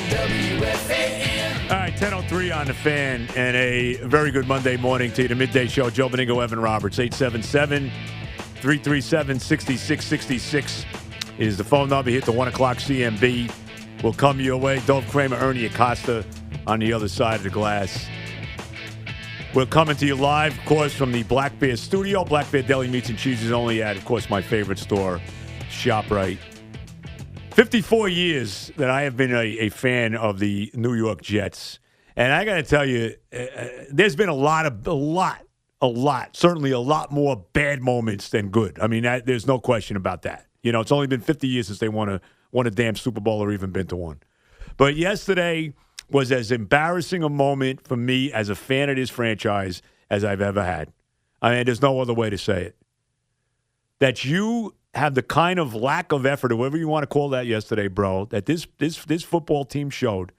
WFAN. All right, 10:03 on the Fan, and a very good Monday morning to you. The midday show. Joe Beningo, Evan Roberts, 877-337-6666 is the phone number. Hit the 1 o'clock CMB. Will come your way. Dove Kramer, Ernie Acosta on the other side of the glass. We're coming to you live, of course, from the Black Bear studio. Black Bear Deli Meats and Cheeses only at, of course, my favorite store, ShopRite. 54 years that I have been a fan of the New York Jets. And I got to tell you, there's been certainly a lot more bad moments than good. I mean, there's no question about that. You know, it's only been 50 years since they won a damn Super Bowl or even been to one. But yesterday was as embarrassing a moment for me as a fan of this franchise as I've ever had. I mean, there's no other way to say it. That you have the kind of lack of effort, or whatever you want to call that yesterday, bro, that this football team showed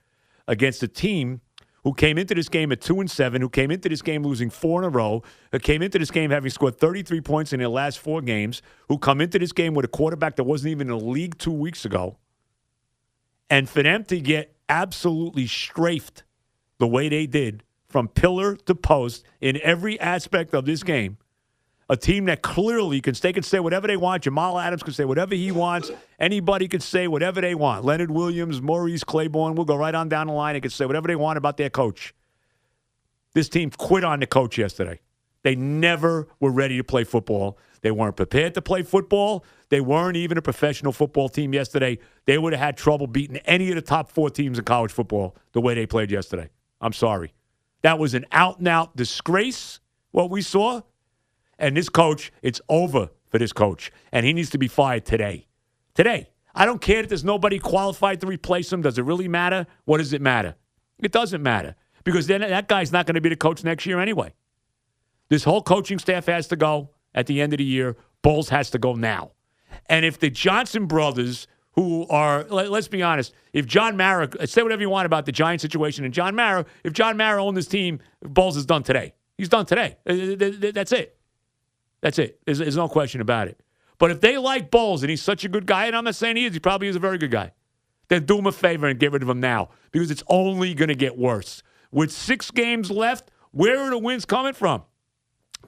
against a team who came into this game at 2-7, who came into this game losing 4 in a row, who came into this game having scored 33 points in their last 4 games, who come into this game with a quarterback that wasn't even in the league 2 weeks ago. And for them to get absolutely strafed the way they did from pillar to post in every aspect of this game, a team that clearly they can say whatever they want. Jamal Adams can say whatever he wants. Anybody can say whatever they want. Leonard Williams, Maurice Claiborne, we'll go right on down the line. They can say whatever they want about their coach. This team quit on the coach yesterday. They never were ready to play football. They weren't prepared to play football. They weren't even a professional football team yesterday. They would have had trouble beating any of the top 4 teams in college football the way they played yesterday. I'm sorry. That was an out-and-out disgrace, what we saw. And this coach, it's over for this coach. And he needs to be fired today. Today. I don't care that there's nobody qualified to replace him. Does it really matter? What does it matter? It doesn't matter. Because then that guy's not going to be the coach next year anyway. This whole coaching staff has to go at the end of the year. Bowles has to go now. And if the Johnson brothers, who are, let's be honest, if John Mara, say whatever you want about the Giants situation, and if John Mara owned this team, Bowles is done today. He's done today. That's it. That's it. There's no question about it. But if they like Bowles, and he's such a good guy, and I'm not saying he is, he probably is a very good guy, then do him a favor and get rid of him now, because it's only going to get worse. With 6 games left, where are the wins coming from?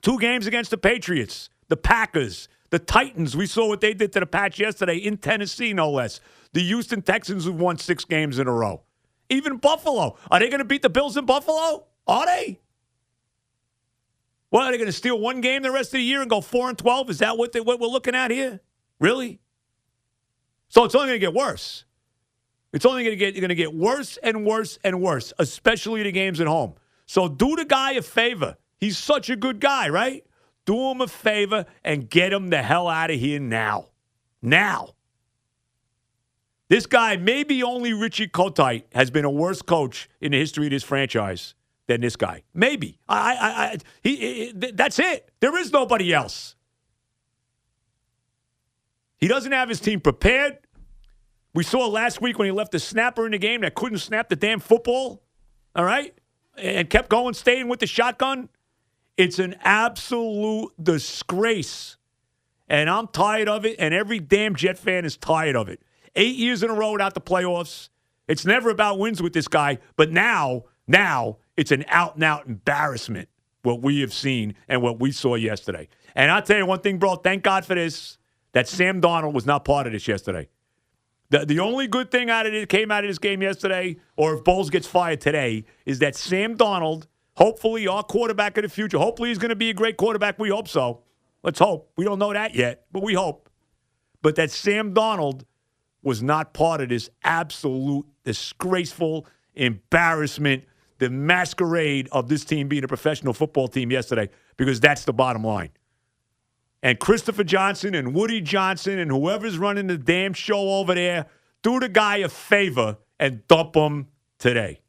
2 games against the Patriots, the Packers, the Titans. We saw what they did to the Pats yesterday in Tennessee, no less. The Houston Texans, who won 6 games in a row. Even Buffalo. Are they going to beat the Bills in Buffalo? Are they? What, are they going to steal 1 game the rest of the year and go 4-12? Is that what we're looking at here? Really? So it's only going to get worse. It's only going to get worse and worse and worse, especially the games at home. So do the guy a favor. He's such a good guy, right? Do him a favor and get him the hell out of here now. Now. This guy, maybe only Richie Kotite, has been a worse coach in the history of this franchise than this guy. Maybe. That's it. There is nobody else. He doesn't have his team prepared. We saw last week when he left the snapper in the game that couldn't snap the damn football, all right, and kept going, staying with the shotgun. It's an absolute disgrace. And I'm tired of it, and every damn Jet fan is tired of it. 8 years in a row without the playoffs. It's never about wins with this guy, but now it's an out-and-out embarrassment, what we have seen and what we saw yesterday. And I'll tell you one thing, bro, thank God for this, that Sam Darnold was not part of this yesterday. The only good thing came out of this game yesterday, or if Bowles gets fired today, is that Sam Darnold, hopefully our quarterback of the future, hopefully he's going to be a great quarterback. We hope so. Let's hope. We don't know that yet, but we hope. But that Sam Darnold was not part of this absolute disgraceful embarrassment, the masquerade of this team being a professional football team yesterday, because that's the bottom line. And Christopher Johnson and Woody Johnson and whoever's running the damn show over there, do the guy a favor and dump him today.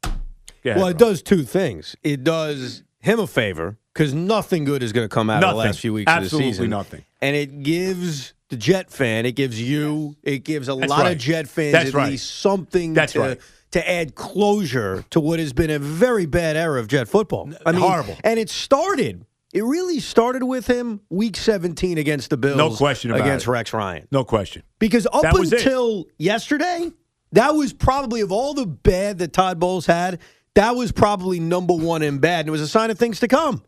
Well, it does 2 things. It does him a favor, because nothing good is going to come out of the last few weeks of the season. Absolutely nothing. And it gives the Jet fan, it gives you, it gives a lot of Jet fans least something to add closure to what has been a very bad era of Jet football. I mean, horrible. And it really started with him week 17 against the Bills. No question about against it. Rex Ryan. No question. Because up until yesterday, That was probably, of all the bad that Todd Bowles had, that was probably number one in bad. And it was a sign of things to come.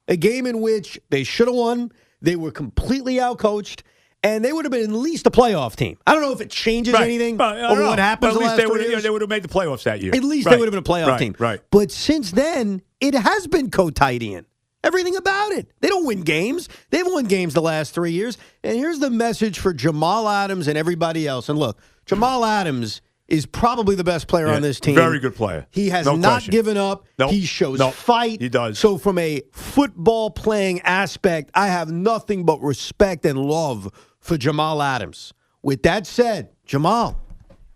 A game in which they should have won. They were completely outcoached. And they would have been at least a playoff team. I don't know if it changes anything over what happens the last 3 years. They would have made the playoffs that year. At least they would have been a playoff team. Right. But since then, it has been quotidian. Everything about it. They don't win games. They've won games the last 3 years. And here's the message for Jamal Adams and everybody else. And look, Jamal Adams is probably the best player on this team. Very good player. He has not given up. He shows fight. He does. So from a football playing aspect, I have nothing but respect and love for Jamal Adams. With that said, Jamal,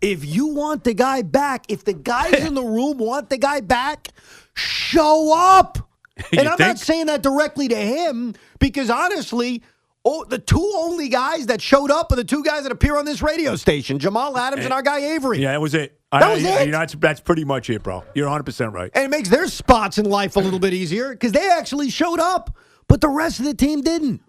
if you want the guy back, if the guys in the room want the guy back, show up. And I'm not saying that directly to him because, honestly, the two only guys that showed up are the two guys that appear on this radio station, Jamal Adams and our guy Avery. Yeah, that was it. That was it. That's pretty much it, bro. You're 100% right. And it makes their spots in life a little bit easier because they actually showed up, but the rest of the team didn't.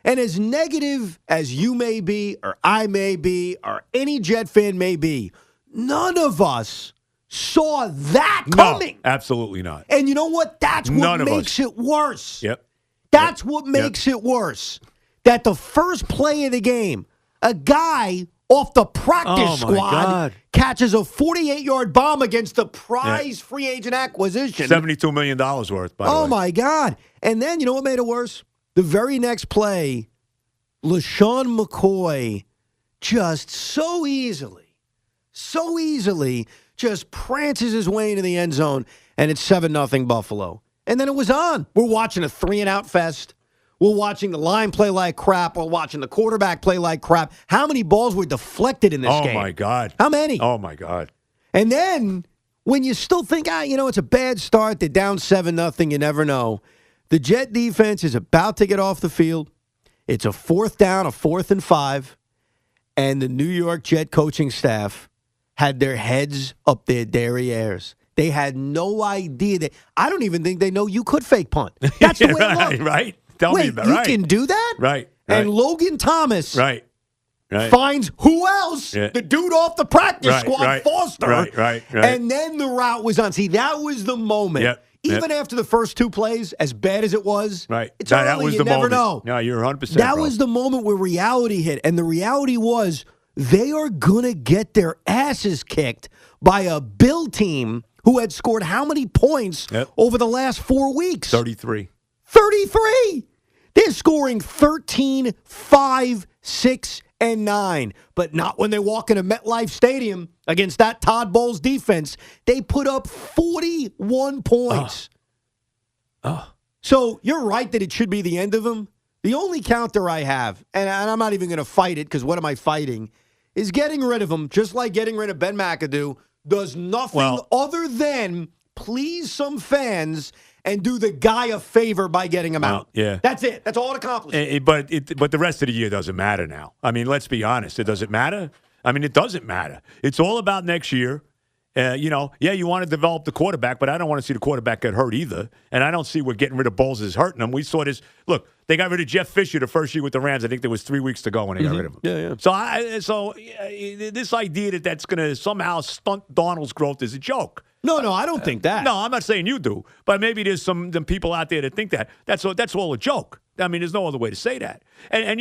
And as negative as you may be, or I may be, or any Jet fan may be, none of us saw that coming. No, absolutely not. And you know what? That's what makes it worse. Yep. That's what makes it worse. That the first play of the game, a guy off the practice squad catches a 48-yard bomb against the prize free agent acquisition. $72 million worth, by the way. Oh, my God. And then, you know what made it worse? The very next play, LaShawn McCoy just so easily just prances his way into the end zone, and it's 7-0 Buffalo. And then it was on. We're watching a 3-and-out fest. We're watching the line play like crap. We're watching the quarterback play like crap. How many balls were deflected in this game? Oh, my God. How many? Oh, my God. And then when you still think, it's a bad start, they're down 7-0, you never know. The Jet defense is about to get off the field. It's a 4th down, a 4th and 5, and the New York Jet coaching staff had their heads up their derrieres. They had no idea that. I don't even think they know you could fake punt. That's the way it looked. Right. Tell me about it. You can do that? Right. And Logan Thomas Right. finds who else? Yeah. The dude off the practice squad, Foster. Right. And then the route was on. See, that was the moment. Yep. Even after the first two plays, as bad as it was, it's that early, was you the never moment. know. No, you're 100%. That was the moment where reality hit. And the reality was they are going to get their asses kicked by a Bill team who had scored how many points over the last 4 weeks? 33. 33! They're scoring 13, 5, 6, and 9. But not when they walk into MetLife Stadium against that Todd Bowles defense. They put up 41 points. So you're right that it should be the end of them. The only counter I have, and I'm not even going to fight it because what am I fighting, is getting rid of him, just like getting rid of Ben McAdoo, does nothing other than please some fans and do the guy a favor by getting him out. Yeah. That's it. That's all it accomplishes. But the rest of the year doesn't matter now. I mean, let's be honest. It doesn't matter. I mean, it doesn't matter. It's all about next year. You want to develop the quarterback, but I don't want to see the quarterback get hurt either. And I don't see what getting rid of Bowles is hurting them. We saw this. Look, they got rid of Jeff Fisher the first year with the Rams. I think there was 3 weeks to go when they got rid of him. Yeah. So this idea that's going to somehow stunt Darnold's growth is a joke. No, I don't think that. No, I'm not saying you do, but maybe there's some people out there that think that. That's all a joke. I mean, there's no other way to say that. And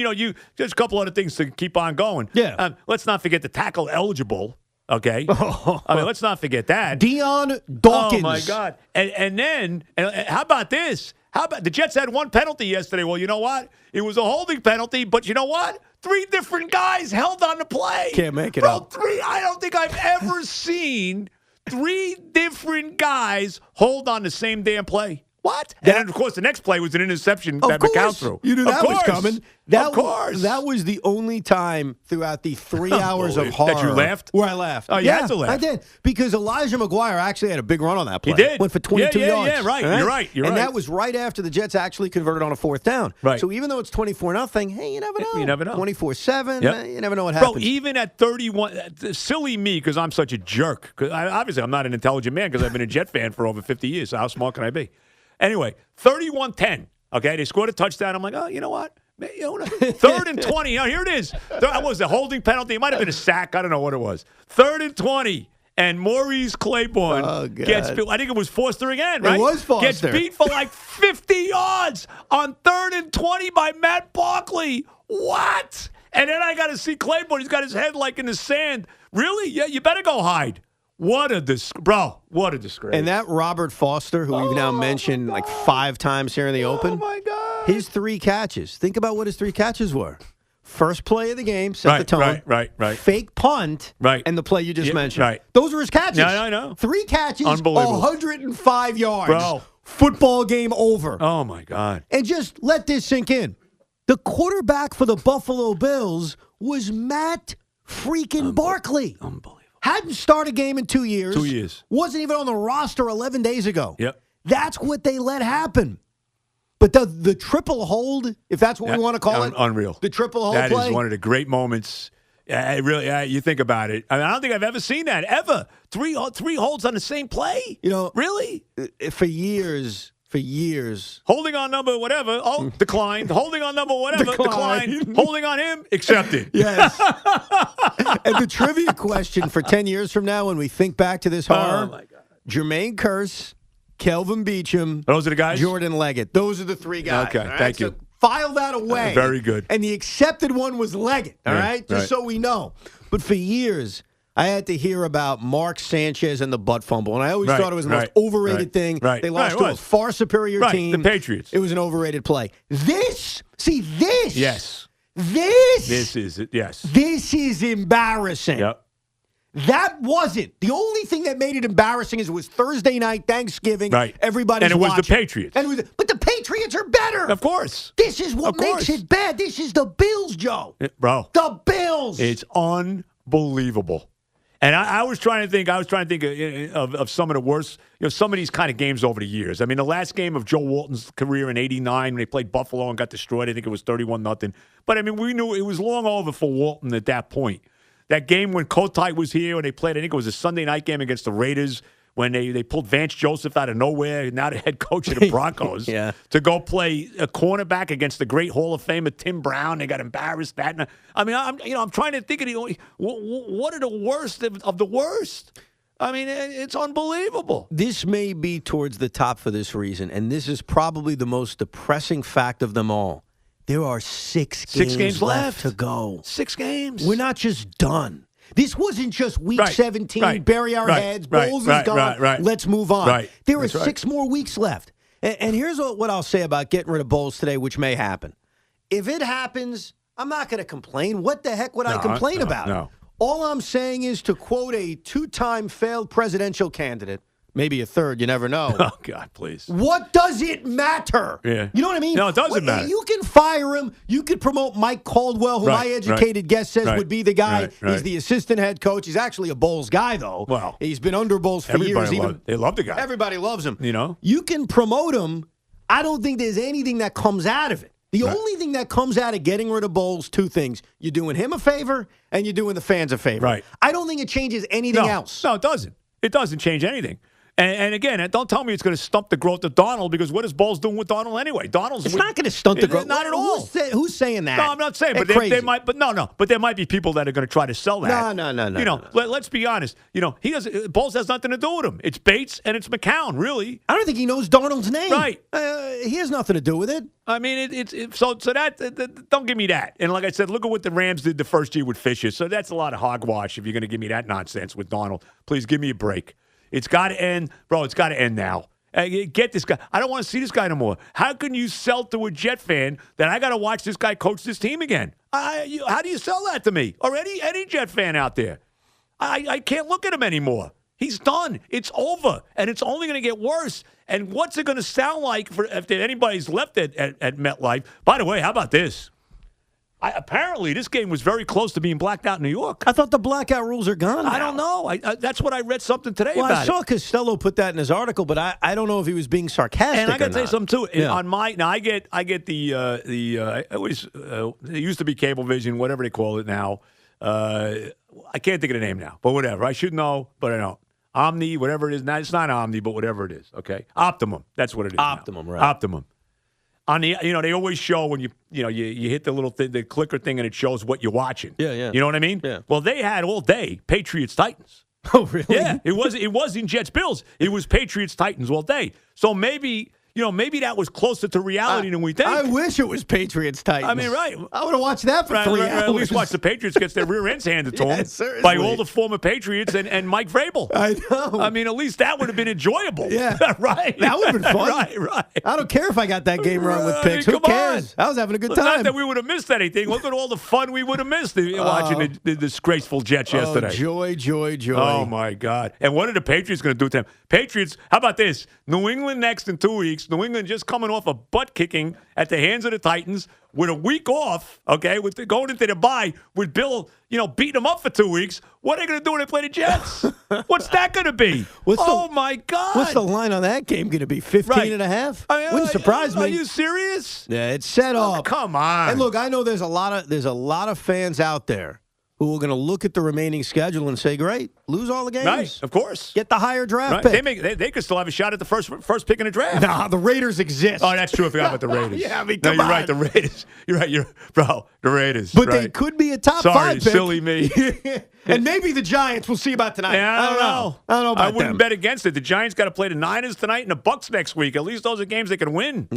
there's a couple other things to keep on going. Yeah. Let's not forget the tackle eligible. Okay. I mean, let's not forget that. Deion Dawkins. Oh my God. And then how about this? How about the Jets had one penalty yesterday? Well, you know what? It was a holding penalty, but you know what? 3 different guys held on the play. Can't make it up. 3. I don't think I've ever seen 3 different guys hold on the same damn play. What? And then, of course, the next play was an interception that McCown threw. You knew that was coming. Of course. That was the only time throughout the 3 hours of horror. That you laughed? Where I laughed. Oh, you had to laugh. I did. Because Elijah McGuire actually had a big run on that play. He did. Went for 22 yards. Yeah, right. You're right. And that was right after the Jets actually converted on a 4th down. Right. So even though it's 24-0, hey, you never know. You never know. 24-7, you never know what happens. Bro, even at 31, silly me because I'm such a jerk. Because obviously I'm not an intelligent man because I've been a Jet fan for over 50 years. So how smart can I be? Anyway, 31-10. Okay, they scored a touchdown. I'm like, oh, you know what? Third and 20. Now, here it is. That was a holding penalty. It might have been a sack. I don't know what it was. 3rd and 20. And Maurice Claiborne gets beat. I think it was Foster again, right? It was Foster. Gets beat for like 50 yards on 3rd and 20 by Matt Barkley. What? And then I got to see Claiborne. He's got his head like in the sand. Really? Yeah, you better go hide. What a disgrace. And that Robert Foster, who we've now mentioned like 5 times here in the Open. Oh, my God. His 3 catches. Think about what his 3 catches were. First play of the game, set the tone. Right. Fake punt, and the play you just mentioned. Right. Those were his catches. Yeah, I know. 3 catches, Unbelievable. 105 yards. Bro. Football game over. Oh, my God. And just let this sink in. The quarterback for the Buffalo Bills was Matt freaking Barkley. Unbelievable. Hadn't started a game in 2 years. 2 years. Wasn't even on the roster 11 days ago. Yep. That's what they let happen. But the triple hold, if that's what we want to call it. Unreal. The triple hold That play. is one of the great moments. Really, you think about it. I don't think I've ever seen that, ever. Three holds on the same play? Really? For years. Holding on number whatever. Oh, declined. Holding on number whatever. Declined. Holding on him. Accepted. Yes. And the trivia question for 10 years from now when we think back to this horror. Oh, my God. Jermaine Kearse, Kelvin Beachum. Those are the guys? Jordan Leggett. Those are the 3 guys. Okay, thank you. So file that away. Very good. And the accepted one was Leggett, all right? Just so we know. But for years, I had to hear about Mark Sanchez and the butt fumble, and I always thought it was the most overrated thing. They lost to a far superior team. The Patriots. It was an overrated play. This. Yes. This is it, yes. This is embarrassing. Yep. That wasn't. The only thing that made it embarrassing is it was Thursday night, Thanksgiving. Right. Everybody's And it was watching. the Patriots. But the Patriots are better. Of course. This is what makes it bad. This is the Bills, Joe. Bro. The Bills. It's unbelievable. And I was trying to think of some of the worst, some of these kind of games over the years. I mean, the last game of Joe Walton's career in '89 when they played Buffalo and got destroyed, I think it was 31-0. But, I mean, we knew it was long over for Walton at that point. That game when Kotite was here and they played, I think it was a Sunday night game against the Raiders when they pulled Vance Joseph out of nowhere, now the head coach of the Broncos, to go play a cornerback against the great Hall of Famer Tim Brown. They got embarrassed. I'm trying to think of what are the worst of the worst. I mean, it's unbelievable. This may be towards the top for this reason, and this is probably the most depressing fact of them all. There are 6 games left to go. 6 games. We're not just done. This wasn't just week 17, bury our heads, Bowles is gone, let's move on. There are 6 more weeks left. And here's what I'll say about getting rid of Bowles today, which may happen. If it happens, I'm not going to complain. What the heck would I complain about? No. All I'm saying is, to quote a 2-time failed presidential candidate, maybe a third, you never know. Oh, God, please. What does it matter? Yeah. You know what I mean? No, it doesn't matter. You can fire him. You could promote Mike Caldwell, who my educated guest says would be the guy. He's the assistant head coach. He's actually a Bowles guy, though. Well, he's been under Bowles for years. They love the guy. Everybody loves him. You can promote him. I don't think there's anything that comes out of it. The only thing that comes out of getting rid of Bowles, 2 things. You're doing him a favor, and you're doing the fans a favor. Right. I don't think it changes anything else. No, it doesn't. It doesn't change anything. And again, don't tell me it's going to stump the growth of Darnold, because what is Bowles doing with Darnold anyway? It's not going to stunt the growth. Not at all. Who's saying that? No, I'm not saying, but they might. But no. But there might be people that are going to try to sell that. No. Let's be honest. Bowles has nothing to do with him. It's Bates and it's McCown, really. I don't think he knows Darnold's name. Right. He has nothing to do with it. I mean, so that don't give me that. And like I said, look at what the Rams did the first year with Fisher. So that's a lot of hogwash if you're going to give me that nonsense with Darnold. Please give me a break. It's got to end. Bro, it's got to end now. Get this guy. I don't want to see this guy no more. How can you sell to a Jet fan that I got to watch this guy coach this team again? How do you sell that to me? Or any Jet fan out there? I can't look at him anymore. He's done. It's over. And it's only going to get worse. And what's it going to sound like if anybody's left at MetLife? By the way, how about this? Apparently, this game was very close to being blacked out in New York. I thought the blackout rules are gone now. I don't know. That's what I read something today about. I saw Costello put that in his article, but I don't know if he was being sarcastic. And I got to tell you something too. Yeah. On my I get the it used to be Cablevision, whatever they call it now. I can't think of the name now, but whatever. I should know, but I don't. Omni, whatever it is. Now it's not Omni, but whatever it is. Okay, Optimum. That's what it is. Optimum, now. right? Optimum. on the, they always show when you hit the little thing, the clicker thing, and it shows what you're watching. Yeah. You know what I mean? Yeah. Well, they had all day Patriots Titans. Oh, really? Yeah, it wasn't Jets Bills. It was Patriots Titans all day. So maybe that was closer to reality than we think. I wish it was Patriots Titans. I mean, right. I would have watched that for 3 hours. At least watch the Patriots gets their rear ends handed to them seriously. by all the former Patriots and Mike Vrabel. I know. I mean, at least that would have been enjoyable. Yeah. Right? That would have been fun. Right. I don't care if I got that game wrong with picks. Who Come cares? on. I was having a good Look, time. Not that we would have missed anything. Look at all the fun we would have missed watching the disgraceful Jets yesterday. Joy. Oh, my God. And what are the Patriots going to do to them? Patriots, how about this? New England next in 2 weeks. New England just coming off a butt kicking at the hands of the Titans with a week off, okay, going into the bye with Bill, beating them up for 2 weeks. What are they going to do when they play the Jets? What's that going to be? My God. What's the line on that game going to be? 15 and a half? Wouldn't surprise me. Are you serious? Yeah, it's set up. Come on. And look, I know there's a lot of fans out there who are going to look at the remaining schedule and say, great, lose all the games. Right, of course. Get the higher draft right. pick. They could still have a shot at the first pick in the draft. Nah, the Raiders exist. Oh, that's true. I forgot about the Raiders. Yeah, I mean, no, come you're on. right. The Raiders. You're right. The Raiders. But right. they could be a top Sorry, 5 pick. silly me. And maybe the Giants. We'll see about tonight. Yeah, I don't know. I don't know about I wouldn't them. bet against it. The Giants got to play the Niners tonight and the Bucks next week. At least those are games they can win.